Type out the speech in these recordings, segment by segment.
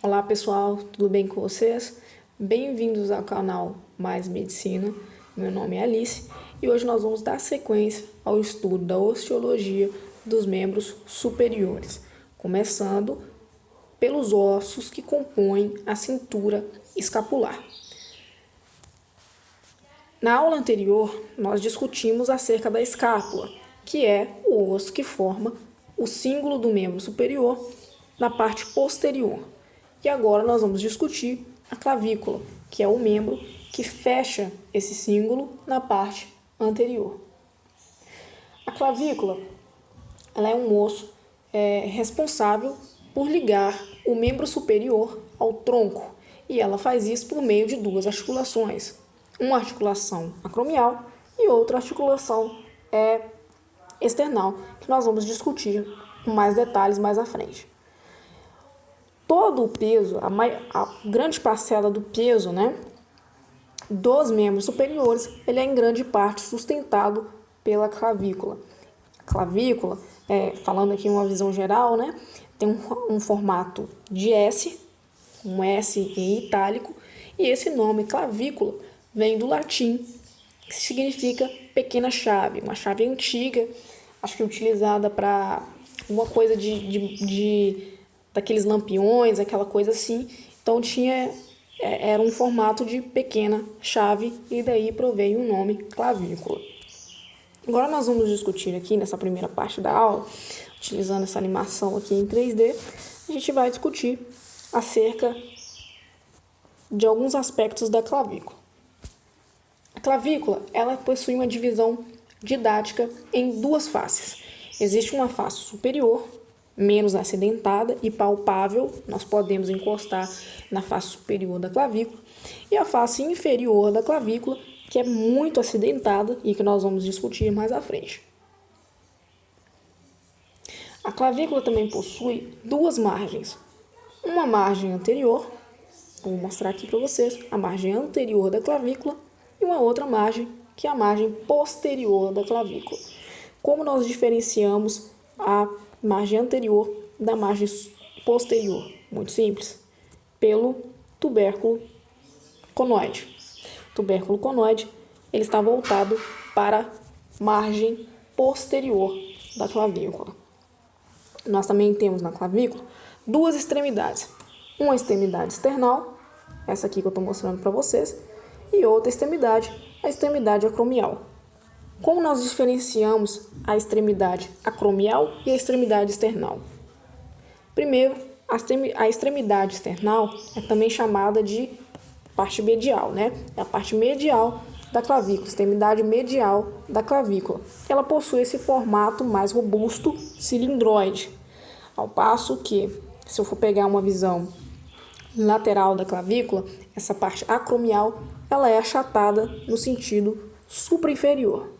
Olá pessoal, tudo bem com vocês? Bem-vindos ao canal Mais Medicina. Meu nome é Alice e hoje nós vamos dar sequência ao estudo da osteologia dos membros superiores, começando pelos ossos que compõem a cintura escapular. Na aula anterior, nós discutimos acerca da escápula, que é o osso que forma o cíngulo do membro superior na parte posterior. E agora nós vamos discutir a clavícula, que é o membro que fecha esse cíngulo na parte anterior. A clavícula ela é um osso responsável por ligar o membro superior ao tronco, e ela faz isso por meio de duas articulações, uma articulação acromial e outra articulação external, que nós vamos discutir com mais detalhes mais à frente. Todo o peso, a grande parcela do peso, dos membros superiores, ele é em grande parte sustentado pela clavícula. A clavícula, falando aqui em uma visão geral, tem um formato de S, um S em itálico, e esse nome clavícula vem do latim, que significa pequena chave, uma chave antiga, acho que utilizada para uma coisa daqueles lampiões, aquela coisa assim. Então era um formato de pequena chave e daí provém o nome clavícula. Agora nós vamos discutir aqui nessa primeira parte da aula, utilizando essa animação aqui em 3D, a gente vai discutir acerca de alguns aspectos da clavícula. A clavícula, ela possui uma divisão didática em duas faces. Existe uma face superior, menos acidentada e palpável, nós podemos encostar na face superior da clavícula, e a face inferior da clavícula, que é muito acidentada e que nós vamos discutir mais à frente. A clavícula também possui duas margens, uma margem anterior, vou mostrar aqui para vocês, a margem anterior da clavícula, e uma outra margem, que é a margem posterior da clavícula. Como nós diferenciamos a margem anterior da margem posterior? Muito simples, pelo tubérculo conoide. O tubérculo conoide ele está voltado para a margem posterior da clavícula. Nós também temos na clavícula duas extremidades. Uma extremidade external, essa aqui que eu estou mostrando para vocês, e outra extremidade, a extremidade acromial. Como nós diferenciamos a extremidade acromial e a extremidade external? Primeiro, a extremidade external é também chamada de parte medial, É a parte medial da clavícula, extremidade medial da clavícula. Ela possui esse formato mais robusto, cilindroide, ao passo que, se eu for pegar uma visão lateral da clavícula, essa parte acromial, ela é achatada no sentido supra-inferior.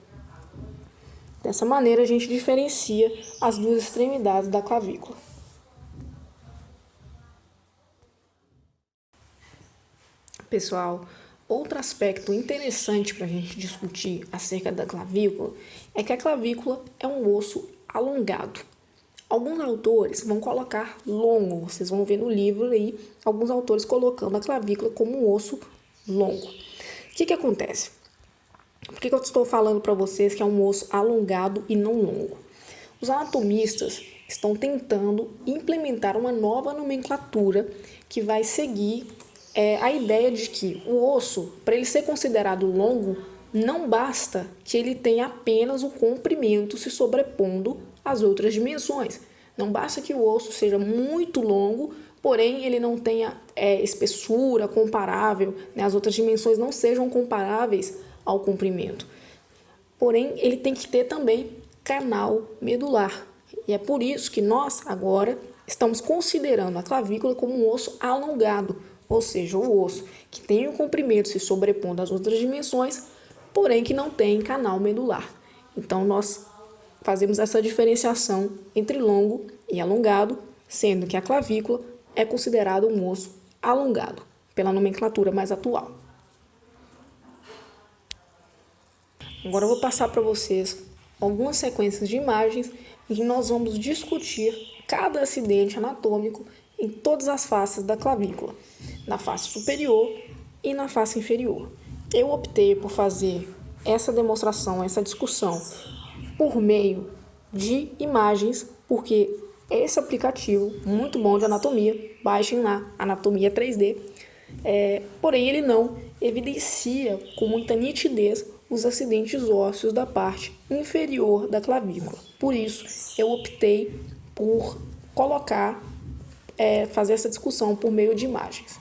Dessa maneira, a gente diferencia as duas extremidades da clavícula. Pessoal, outro aspecto interessante para a gente discutir acerca da clavícula é que a clavícula é um osso alongado. Alguns autores vão colocar longo, vocês vão ver no livro aí, alguns autores colocando a clavícula como um osso longo. O que acontece? Por que eu estou falando para vocês que é um osso alongado e não longo? Os anatomistas estão tentando implementar uma nova nomenclatura que vai seguir a ideia de que o osso, para ele ser considerado longo, não basta que ele tenha apenas o comprimento se sobrepondo às outras dimensões. Não basta que o osso seja muito longo, porém ele não tenha espessura comparável, as outras dimensões não sejam comparáveis ao comprimento. Porém, ele tem que ter também canal medular. E é por isso que nós, agora, estamos considerando a clavícula como um osso alongado, ou seja, o osso que tem o comprimento se sobrepondo às outras dimensões, porém que não tem canal medular. Então, nós fazemos essa diferenciação entre longo e alongado, sendo que a clavícula é considerado um osso alongado, pela nomenclatura mais atual. Agora eu vou passar para vocês algumas sequências de imagens em que nós vamos discutir cada acidente anatômico em todas as faces da clavícula, na face superior e na face inferior. Eu optei por fazer essa demonstração, essa discussão, por meio de imagens, porque esse aplicativo, muito bom de anatomia, baixem lá, Anatomia 3D, porém ele não evidencia com muita nitidez os acidentes ósseos da parte inferior da clavícula. Por isso, eu optei por fazer essa discussão por meio de imagens.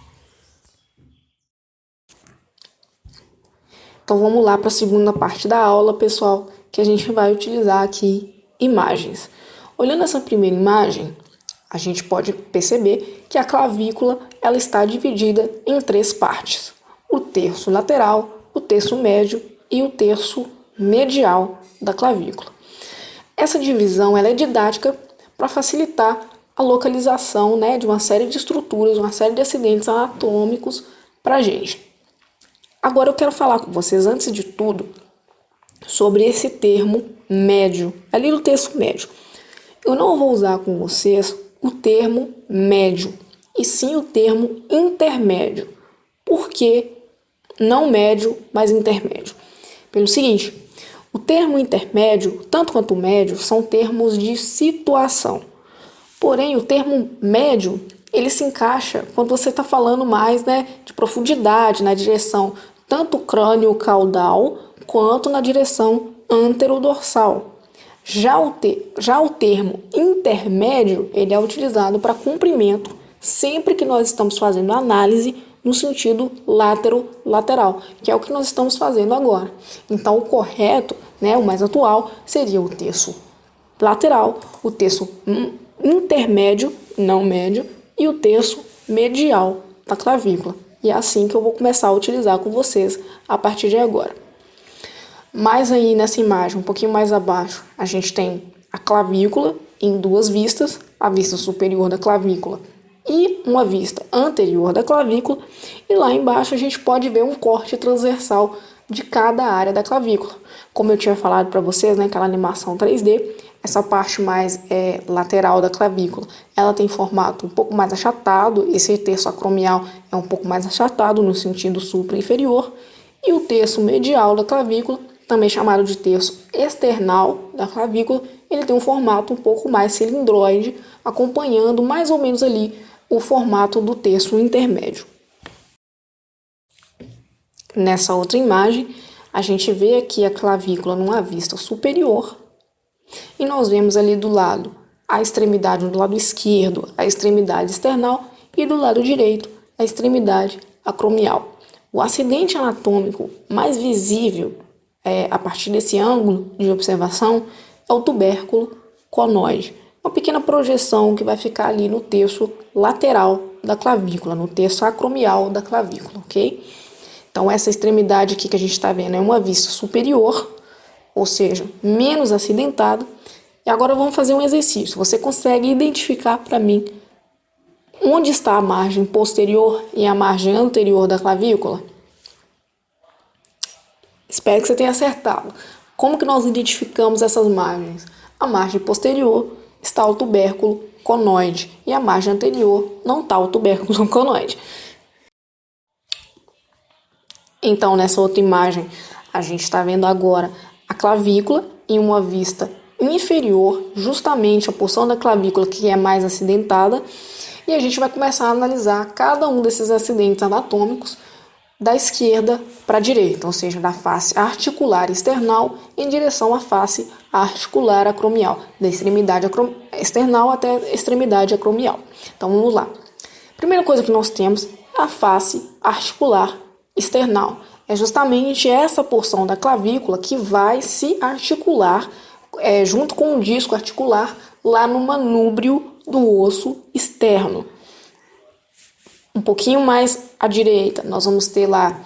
Então vamos lá para a segunda parte da aula, pessoal, que a gente vai utilizar aqui imagens. Olhando essa primeira imagem, a gente pode perceber que a clavícula ela está dividida em 3 partes: o terço lateral, o terço médio e o terço medial da clavícula. Essa divisão ela é didática para facilitar a localização, de uma série de estruturas, uma série de acidentes anatômicos para a gente. Agora eu quero falar com vocês, antes de tudo, sobre esse termo médio, ali no terço médio. Eu não vou usar com vocês o termo médio, e sim o termo intermédio. Por que não médio, mas intermédio? Pelo seguinte, o termo intermédio, tanto quanto o médio, são termos de situação. Porém, o termo médio, ele se encaixa quando você está falando mais de profundidade, na direção tanto crânio-caudal, quanto na direção anterodorsal. Já o termo intermédio, ele é utilizado para comprimento sempre que nós estamos fazendo análise no sentido lateral, que é o que nós estamos fazendo agora. Então, o correto, o mais atual, seria o terço lateral, o terço intermédio, não médio, e o terço medial da clavícula. E é assim que eu vou começar a utilizar com vocês a partir de agora. Mas aí nessa imagem, um pouquinho mais abaixo, a gente tem a clavícula em 2 vistas, a vista superior da clavícula e uma vista anterior da clavícula, e lá embaixo a gente pode ver um corte transversal de cada área da clavícula. Como eu tinha falado para vocês, aquela animação 3D, essa parte mais lateral da clavícula, ela tem formato um pouco mais achatado, esse terço acromial é um pouco mais achatado no sentido supra-inferior, e o terço medial da clavícula, também chamado de terço external da clavícula, ele tem um formato um pouco mais cilindroide, acompanhando mais ou menos ali o formato do terço intermédio. Nessa outra imagem, a gente vê aqui a clavícula numa vista superior, e nós vemos ali do lado a extremidade do lado esquerdo, a extremidade external, e do lado direito, a extremidade acromial. O acidente anatômico mais visível a partir desse ângulo de observação é o tubérculo conoide. Uma pequena projeção que vai ficar ali no terço lateral da clavícula, no terço acromial da clavícula, ok? Então essa extremidade aqui que a gente está vendo é uma vista superior, ou seja, menos acidentada. E agora vamos fazer um exercício. Você consegue identificar para mim onde está a margem posterior e a margem anterior da clavícula? Espero que você tenha acertado. Como que nós identificamos essas margens? A margem posterior está o tubérculo conoide e a margem anterior não está o tubérculo conoide. Então, nessa outra imagem, a gente está vendo agora a clavícula em uma vista inferior, justamente a porção da clavícula que é mais acidentada, e a gente vai começar a analisar cada um desses acidentes anatômicos da esquerda para a direita, ou seja, da face articular external em direção à face articular acromial, da extremidade external até a extremidade acromial. Então vamos lá. Primeira coisa que nós temos é a face articular external. É justamente essa porção da clavícula que vai se articular junto com o disco articular lá no manúbrio do osso externo. Um pouquinho mais à direita, nós vamos ter lá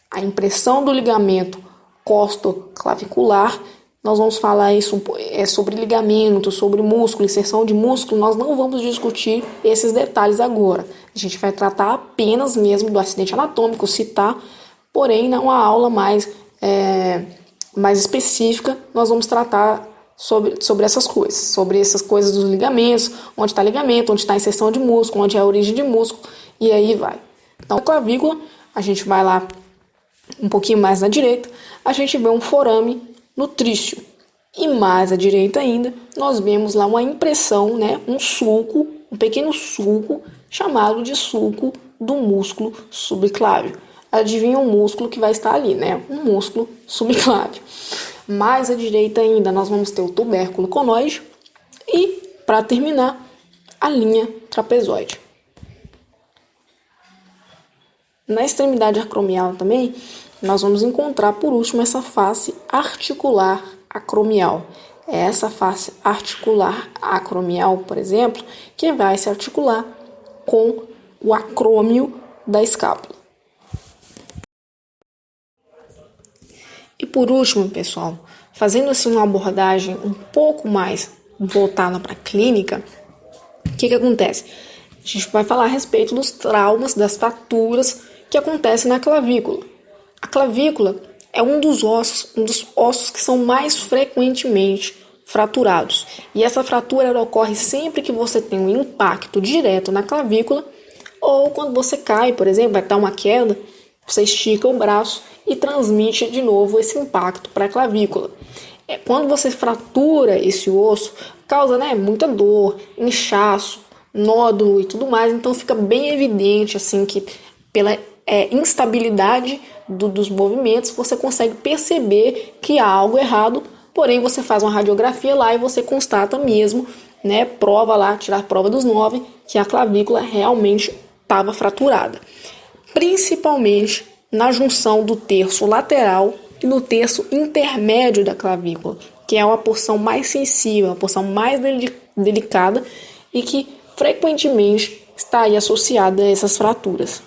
a impressão do ligamento costoclavicular. Nós vamos falar isso sobre ligamento, sobre músculo, inserção de músculo. Nós não vamos discutir esses detalhes agora. A gente vai tratar apenas mesmo do acidente anatômico, citar, porém, numa aula mais específica, nós vamos tratar sobre essas coisas dos ligamentos, onde está ligamento, onde está a inserção de músculo, onde é a origem de músculo, e aí vai. Então, a clavícula, a gente vai lá um pouquinho mais à direita, a gente vê um forame nutrício. E mais à direita ainda, nós vemos lá uma impressão, né, um sulco, um pequeno sulco, chamado de sulco do músculo subclávio. Adivinha o músculo que vai estar ali, né? Um músculo subclávio. Mais à direita ainda, nós vamos ter o tubérculo conoide e, para terminar, a linha trapezoide. Na extremidade acromial também, nós vamos encontrar, por último, essa face articular acromial. É essa face articular acromial, por exemplo, que vai se articular com o acrômio da escápula. E por último, pessoal, fazendo assim uma abordagem um pouco mais voltada para a clínica, o que acontece? A gente vai falar a respeito dos traumas, das fraturas que acontecem na clavícula. A clavícula é um dos ossos que são mais frequentemente fraturados. E essa fratura ela ocorre sempre que você tem um impacto direto na clavícula ou quando você cai, por exemplo, vai dar uma queda, você estica o braço e transmite de novo esse impacto para a clavícula. Quando você fratura esse osso, causa muita dor, inchaço, nódulo e tudo mais, então fica bem evidente assim que pela instabilidade dos movimentos você consegue perceber que há algo errado, porém você faz uma radiografia lá e você constata mesmo, prova lá, tirar a prova dos 9, que a clavícula realmente estava fraturada. Principalmente na junção do terço lateral e no terço intermédio da clavícula, que é uma porção mais sensível, uma porção mais delicada e que frequentemente está aí associada a essas fraturas.